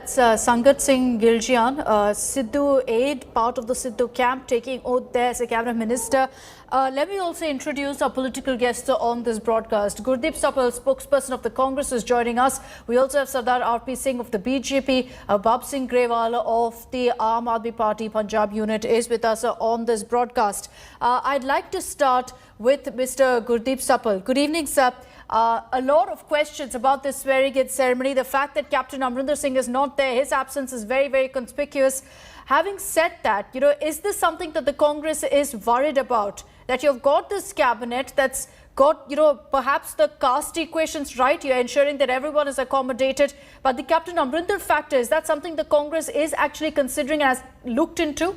That's Sangat Singh Giljian, Sidhu aide, part of the Sidhu camp, taking oath there as a cabinet minister. Let me also introduce our political guests on this broadcast. Gurdeep Sapal, spokesperson of the Congress, is joining us. We also have Sardar R.P. Singh of the BJP. Bab Singh Grewal of the Aam Aadmi Party Punjab unit is with us on this broadcast. I'd like to start with Mr. Gurdeep Sapal. Good evening, sir. A lot of questions about this swearing-in ceremony. The fact that Captain Amrinder Singh is not there, his absence is very, very conspicuous. Having said that, is this something that the Congress is worried about? That you've got this cabinet that's got, perhaps the caste equations right, you're ensuring that everyone is accommodated. But the Captain Amrinder factor, is that something the Congress is actually considering and has looked into?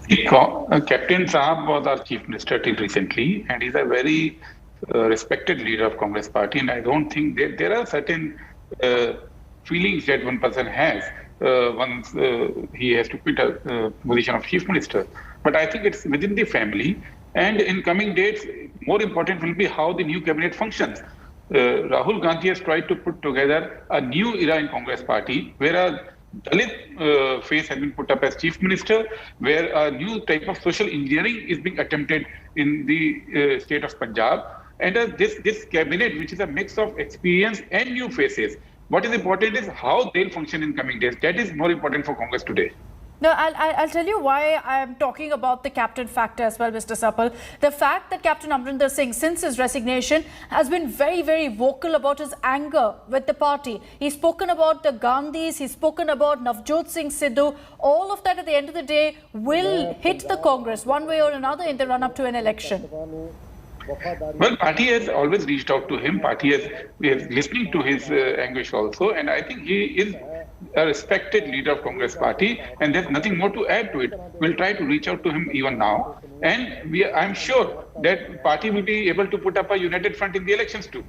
Captain Saab was our chief minister till recently, and he's a very respected leader of Congress party, and I don't think there are certain feelings that one person has once he has to quit a position of chief minister. But I think it's within the family, and in coming days, more important will be how the new cabinet functions. Rahul Gandhi has tried to put together a new era in Congress party, where a Dalit face has been put up as chief minister, where a new type of social engineering is being attempted in the state of Punjab. And this cabinet, which is a mix of experience and new faces, what is important is how they'll function in coming days. That is more important for Congress today. No, I'll tell you why I'm talking about the captain factor as well, Mr. Sapal. The fact that Captain Amrinder Singh, since his resignation, has been very, very vocal about his anger with the party. He's spoken about the Gandhis, he's spoken about Navjot Singh Sidhu. All of that at the end of the day will hit the Congress one way or another in the run-up to an election. Well, party has always reached out to him. Party is listening to his anguish also, and I think he is a respected leader of Congress party, and there's nothing more to add to it. We'll try to reach out to him even now, and I'm sure that party will be able to put up a united front in the elections too.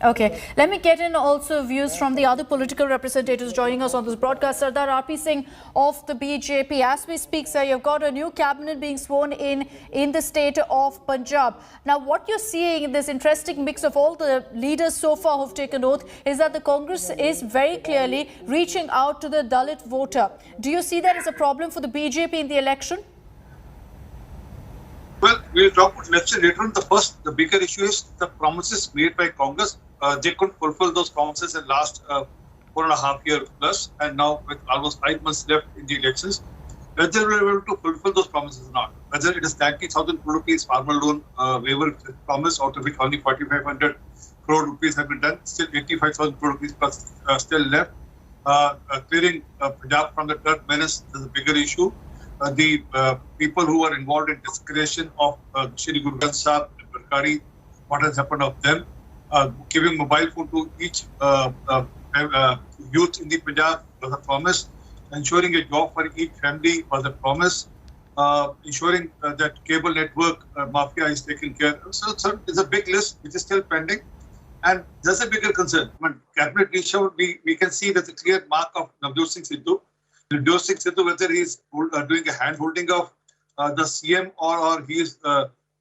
Okay, let me get in also views from the other political representatives joining us on this broadcast. Sardar R.P. Singh of the BJP. As we speak, sir, you've got a new cabinet being sworn in the state of Punjab. Now, what you're seeing in this interesting mix of all the leaders so far who've taken oath is that the Congress is very clearly reaching out to the Dalit voter. Do you see that as a problem for the BJP in the election? Well, we'll talk about election later on. The bigger issue is the promises made by Congress. They couldn't fulfill those promises in last 4.5 years plus, and now with almost 5 months left in the elections, whether they were able to fulfill those promises or not. Whether it is 90,000 crore rupees farmer loan waiver promise, out of which only 4,500 crore rupees have been done, still 85,000 crore rupees plus still left. Clearing Punjab from the dirt menace is a bigger issue. The people who are involved in discretion of Shri Guru Granth Sahib and Barkari, what has happened of them, giving mobile phone to each youth in the Punjab was a promise, ensuring a job for each family was a promise, ensuring that cable network mafia is taken care of. So it's a big list which is still pending, and there's a bigger concern. When cabinet reach out, we can see there's a clear mark of Navjot Singh Sidhu. Navjot Singh Sidhu, whether he's doing a hand holding of the CM or he is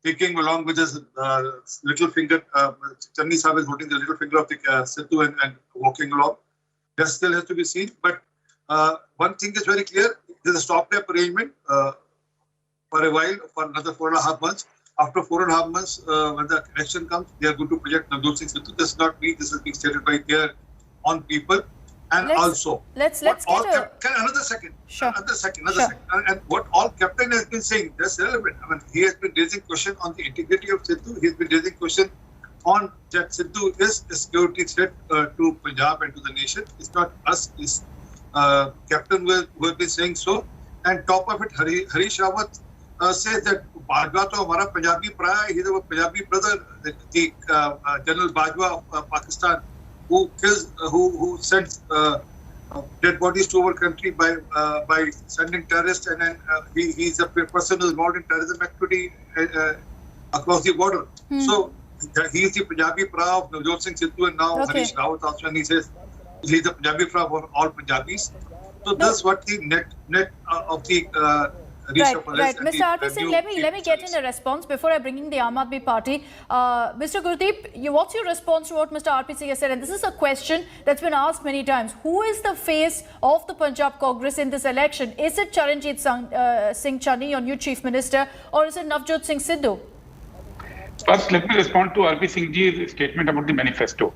taking along with his little finger, Channi Sahib is holding the little finger of the Sidhu and walking along. That still has to be seen. But one thing is very clear: there's a stopgap arrangement for a while, for another 4.5 months. After 4.5 months, when the election comes, they are going to project Navjot Singh Sidhu. This is not me. This is being stated by their own people. And let's get another second. Sure. Another second. And what all captain has been saying, that's relevant. I mean, he has been raising question on the integrity of Sidhu. He has been raising question on that Sidhu is a security threat to Punjab and to the nation. It's not us. It's captain who have been saying so. And top of it, Harish Rawat says that Bajwa to hamara Punjabi pra, he's a Punjabi brother, the General Bajwa of Pakistan, who sends dead bodies to our country by sending terrorists, and then he's a person who is involved in terrorism activity across the border. So he is the Punjabi pra of Navjot Singh Sidhu, and now Harish Rawat also, and he says he's the Punjabi pra of all Punjabis. So that's what the net of the reshuffle Right. and Mr. RP Singh, let me get in a response before I bring in the Aam Aadmi Party. Mr. Gurdeep, what's your response to what Mr. RP Singh has said? And this is a question that's been asked many times. Who is the face of the Punjab Congress in this election? Is it Charanjit Singh Channi, your new Chief Minister, or is it Navjot Singh Sidhu? First, let me respond to RP Singh ji's statement about the manifesto.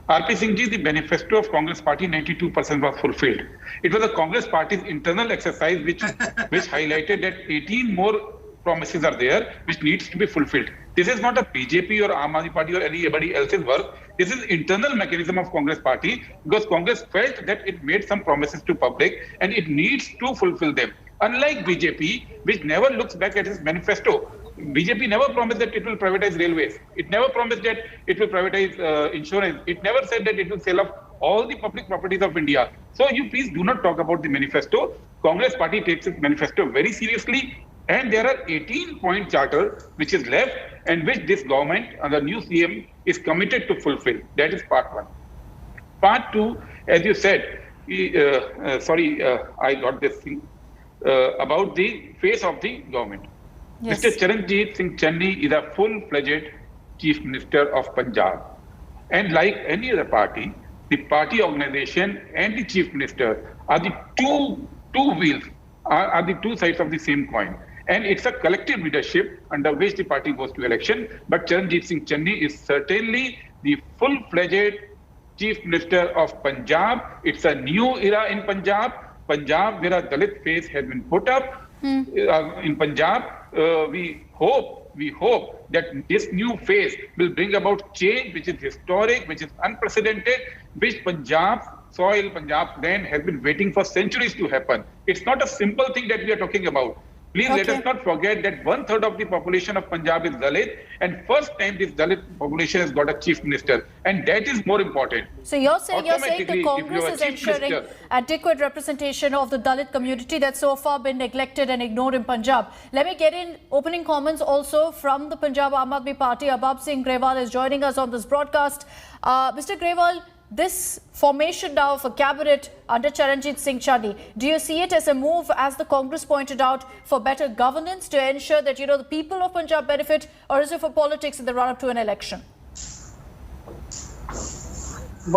RP Singh ji, the manifesto of Congress Party 92% was fulfilled. It was the Congress Party's internal exercise which highlighted that 18 more promises are there which needs to be fulfilled. This is not a BJP or Aam Aadmi Party or anybody else's work. This is internal mechanism of Congress Party because Congress felt that it made some promises to public and it needs to fulfill them. Unlike BJP, which never looks back at its manifesto. BJP never promised that it will privatize railways. It never promised that it will privatize insurance. It never said that it will sell off all the public properties of India. So you please do not talk about the manifesto. Congress Party takes its manifesto very seriously. And there are 18-point charter which is left and which this government and the new CM is committed to fulfill. That is part one. Part two, as you said, I got this thing about the face of the government. Yes. Mr. Charanjit Singh Channi is a full-fledged Chief Minister of Punjab. And like any other party, the party organization and the Chief Minister are the two wheels, are the two sides of the same coin. And it's a collective leadership under which the party goes to election. But Charanjit Singh Channi is certainly the full-fledged Chief Minister of Punjab. It's a new era in Punjab. Punjab, where a Dalit face has been put up. In Punjab, we hope that this new phase will bring about change which is historic, which is unprecedented, which Punjab soil, Punjab land has been waiting for centuries to happen. It's not a simple thing that we are talking about. Please let us not forget that 1/3 of the population of Punjab is Dalit, and first time this Dalit population has got a chief minister, and that is more important. So you're saying the Congress is ensuring adequate representation of the Dalit community that's so far been neglected and ignored in Punjab. Let me get in opening comments also from the Punjab Aam Aadmi Party. Abab Singh Grewal is joining us on this broadcast. Mr. Grewal, this formation now of a cabinet under Charanjit Singh Channi, do you see it as a move, as the Congress pointed out, for better governance to ensure that the people of Punjab benefit, or is it for politics in the run-up to an election?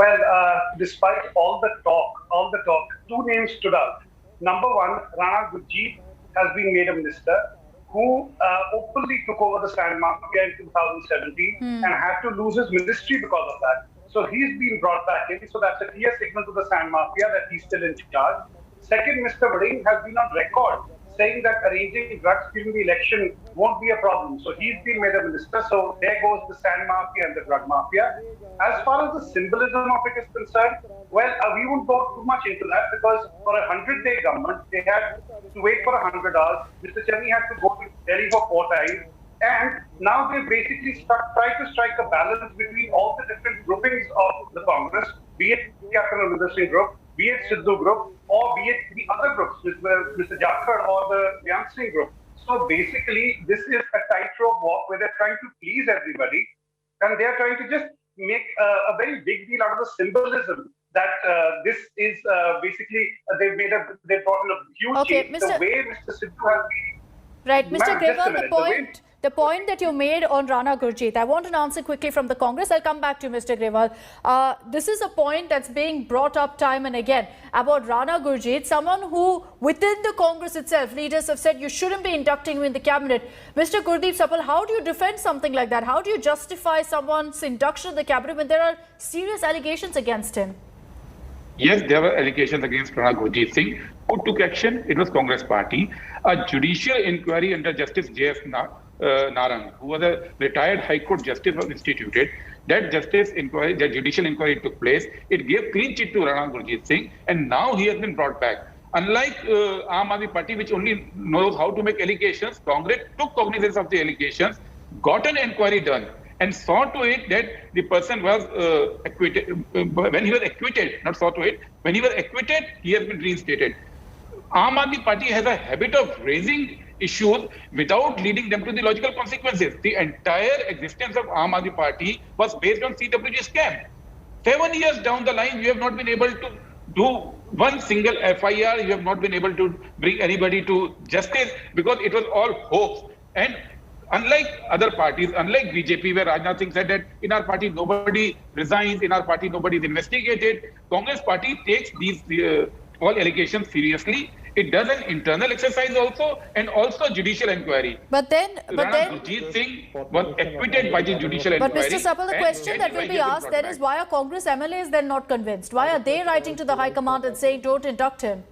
Well, despite all the talk, two names stood out. Number one, Rana Gurjeet has been made a minister, who openly took over the sand mafia in 2017 and had to lose his ministry because of that. So he's been brought back in. So that's a clear signal to the sand mafia that he's still in charge. Second, Mr. Vading has been on record saying that arranging drugs during the election won't be a problem. So he's been made a minister. So there goes the sand mafia and the drug mafia. As far as the symbolism of it is concerned, well, we won't go too much into that because for a 100-day government, they had to wait for 100 hours. Mr. Channi had to go to Delhi for 4 times. And now they basically try to strike a balance between all the different groupings of the Congress, be it Captain Amrinder Singh group, be it Sidhu group, or be it the other groups, Mr. Jakhar or the Vyant Singh group. So basically, this is a tightrope walk where they're trying to please everybody, and they're trying to just make a very big deal out of the symbolism that this is basically they've brought in a huge change. The way Mr. Sidhu has been. Right, Mr. Grewal, the point that you made on Rana Gurjeet, I want an answer quickly from the Congress. I'll come back to you, Mr. Grewal. This is a point that's being brought up time and again about Rana Gurjeet, someone who within the Congress itself, leaders have said you shouldn't be inducting him in the cabinet. Mr. Gurdeep Sapal, how do you defend something like that? How do you justify someone's induction in the cabinet when there are serious allegations against him? Yes, there were allegations against Rana Gurjeet Singh. Who took action? It was Congress Party. A judicial inquiry under Justice J.S. Narang, who was a retired High Court Justice, was instituted. That judicial inquiry took place. It gave clean chit to Rana Gurjeet Singh, and now he has been brought back. Unlike Aam Aadmi Party, which only knows how to make allegations, Congress took cognizance of the allegations, got an inquiry done, and saw to it that the person was acquitted. When he was acquitted, not saw to it, when he was acquitted, he has been reinstated. Aam Aadmi Party has a habit of raising issues without leading them to the logical consequences. The entire existence of Aam Aadmi Party was based on CWG scam. 7 years down the line, we have not been able to do one single FIR. You have not been able to bring anybody to justice because it was all hoax. And unlike other parties, unlike BJP, where Rajnath Singh said that in our party nobody resigns, in our party nobody is investigated, Congress party takes these all allegations seriously. It does an internal exercise also, and also judicial inquiry. But then, Rana Gurjeet Singh was acquitted by the judicial inquiry. But Mr. Sapal, the question that will be asked then is, why are Congress MLAs then not convinced? Why are they writing to the High Command and saying don't induct him?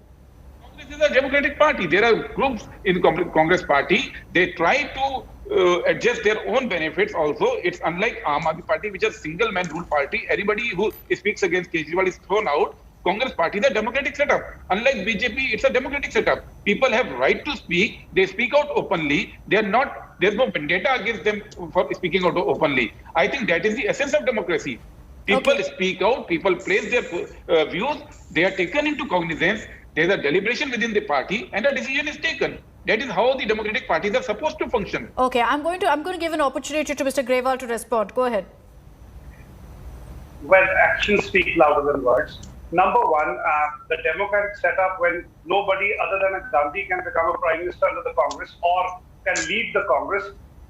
Congress is a democratic party. There are groups in Congress party. They try to adjust their own benefits also. It's unlike Aam Aadmi Party, which is a single man rule party. Anybody who speaks against Kejriwal is thrown out. Congress party is a democratic setup. Unlike BJP, it's a democratic setup. People have right to speak. They speak out openly. They are not. There's no vendetta against them for speaking out openly. I think that is the essence of democracy. People speak out. People place their views. They are taken into cognizance. There's a deliberation within the party, and a decision is taken. That is how the democratic parties are supposed to function. Okay, I'm going to give an opportunity to Mr. Grewal to respond. Go ahead. Well, actions speak louder than words. Number one, the democratic setup when nobody other than a Gandhi can become a prime minister under the Congress or can lead the Congress,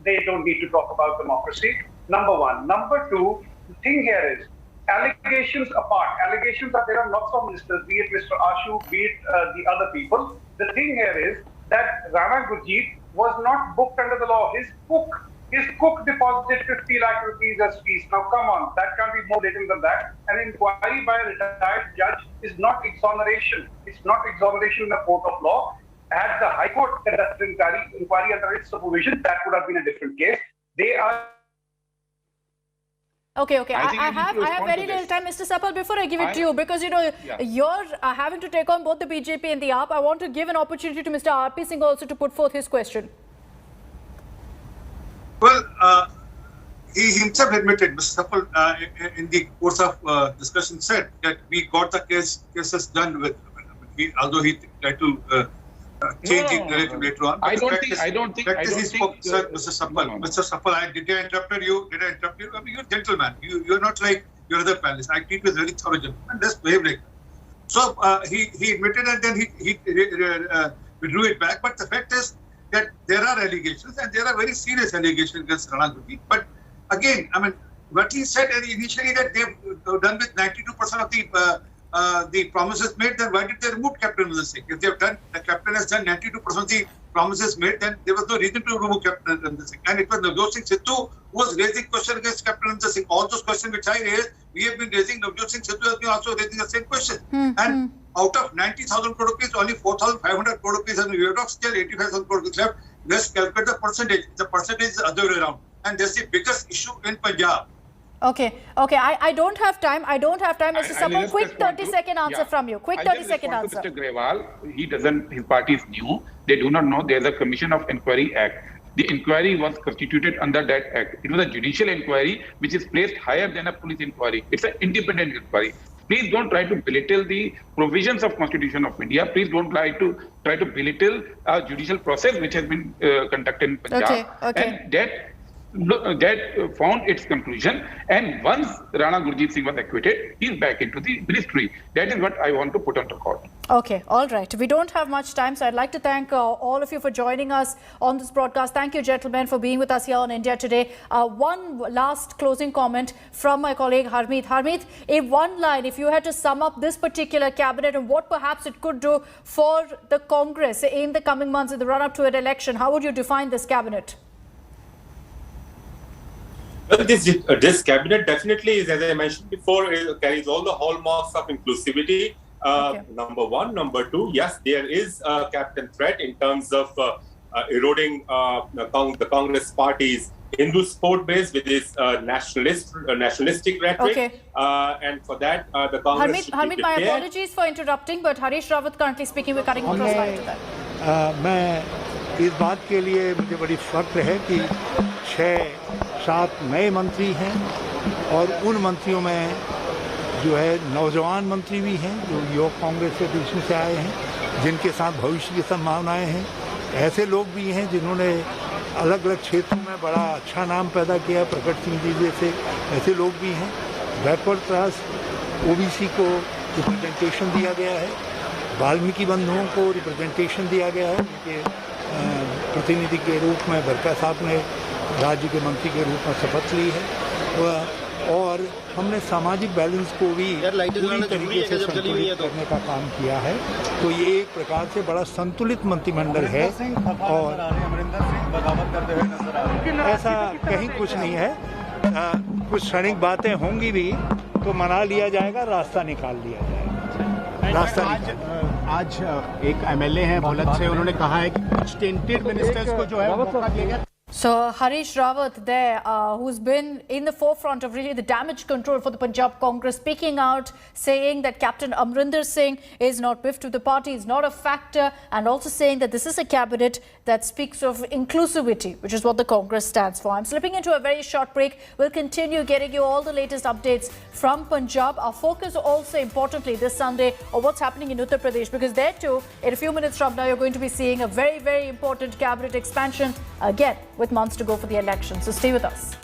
they don't need to talk about democracy. Number one. Number two, the thing here is, allegations apart, allegations that there are lots of ministers, be it Mr. Ashu, be it the other people. The thing here is that Rana Gurjeet was not booked under the law. His cook deposited 50 lakh rupees as fees. Now, come on, that can't be more blatant than that. An inquiry by a retired judge is not exoneration. It's not exoneration in a court of law. Had the High Court conducted inquiry under its supervision, that would have been a different case. They are. Okay. I have very little time, Mr. Sapal. Before I give it to you, because you're having to take on both the BJP and the AAP, I want to give an opportunity to Mr. R.P. Singh also to put forth his question. Well, he himself admitted, Mr. Sapal, in the course of discussion, said that we got the cases done with. Although he tried to change the narrative later on. I don't think. Sir, Mr. Sapal, Mr. Sapal, did I interrupt you? I mean, you're a gentleman. You're not like your other panelists. I treat you as very thorough gentleman. Just behave like that. So he admitted and then he withdrew it back. But the fact is that there are allegations and there are very serious allegations against Rana Gurjeet. But again, I mean, what he said initially that they've done with 92% of the promises made, then why did they remove Captain Amrinder Singh? If they've done, the captain has done 92% of the promises made, then there was no reason to remove Captain Amrinder Singh. And it was Navjot Singh Sidhu who was raising questions against Captain Amrinder Singh. All those questions which I raised, we have been raising. Navjot Singh Sidhu has been also raising the same question. And out of 90,000 crore rupees, only 4,500 crore rupees and we have still 85,000 crore rupees left. Let's calculate the percentage. The percentage is the other way around. And that's the biggest issue in Punjab. Okay. I don't have time. Mr. Sapal, quick 30-second answer from you. Quick 30-second answer. Mr. Grewal, his party is new. They do not know there's a Commission of Inquiry Act. The inquiry was constituted under that act. It was a judicial inquiry which is placed higher than a police inquiry. It's an independent inquiry. Please don't try to belittle the provisions of Constitution of India. Please don't try to belittle a judicial process which has been conducted in Punjab. Okay. And that found its conclusion. And once Rana Gurjeet Singh was acquitted, he's back into the ministry. That is what I want to put on record. Okay, all right. We don't have much time, so I'd like to thank all of you for joining us on this broadcast. Thank you, gentlemen, for being with us here on India Today. One last closing comment from my colleague Harmeet. Harmeet, in one line, if you had to sum up this particular cabinet and what perhaps it could do for the Congress in the coming months in the run-up to an election, how would you define this cabinet? Well, this cabinet definitely is, as I mentioned before, carries all the hallmarks of inclusivity. Number one. Number two, yes, there is a captain threat in terms of eroding the Congress party's Hindu support base with its nationalistic rhetoric. And for that, the Congress... Harmeet, my apologies for interrupting, but Harish Rawat currently speaking. We're cutting across line to that. मैं इस बात के लिए मुझे बड़ी फख्र है कि 6-7 नए मंत्री हैं और उन मंत्रियों में जो है नौजवान मंत्री भी हैं जो युवक कांग्रेस के पीछे से आए हैं, जिनके साथ भविष्य की संभावनाएं हैं। ऐसे लोग भी हैं जिन्होंने अलग अलग क्षेत्रों में बड़ा अच्छा नाम पैदा किया, प्रकट सिंह जी जैसे ऐसे लोग भी हैं। बैकवर्ड क्लास ओबीसी को रिप्रेजेंटेशन दिया गया है, वाल्मीकि बंधुओं को रिप्रेजेंटेशन दिया गया है, उनके प्रतिनिधि के रूप में बरका साहब ने राज्य के मंत्री के रूप में शपथ ली है और हमने सामाजिक बैलेंस को भी पूरी तरीके से संतुलित करने का काम किया है। तो ये एक प्रकार से बड़ा संतुलित मंत्रिमंडल है और ऐसा कहीं कुछ नहीं है। कुछ क्षणिक बातें होंगी भी तो मना लिया जाएगा, रास्ता निकाल लिया जाएगा। आज एक एमएलए हैं भोलत से, उन्होंने कहा है कि कुछ टेंटेड मिनिस्टर्स को जो है मौका दिया गया। So Harish Rawat there, who's been in the forefront of really the damage control for the Punjab Congress, speaking out, saying that Captain Amrinder Singh is not whiffed to the party, is not a factor, and also saying that this is a cabinet that speaks of inclusivity, which is what the Congress stands for. I'm slipping into a very short break. We'll continue getting you all the latest updates from Punjab. Our focus also importantly this Sunday on what's happening in Uttar Pradesh, because there too, in a few minutes from now, you're going to be seeing a very, very important cabinet expansion again, with months to go for the election. So stay with us.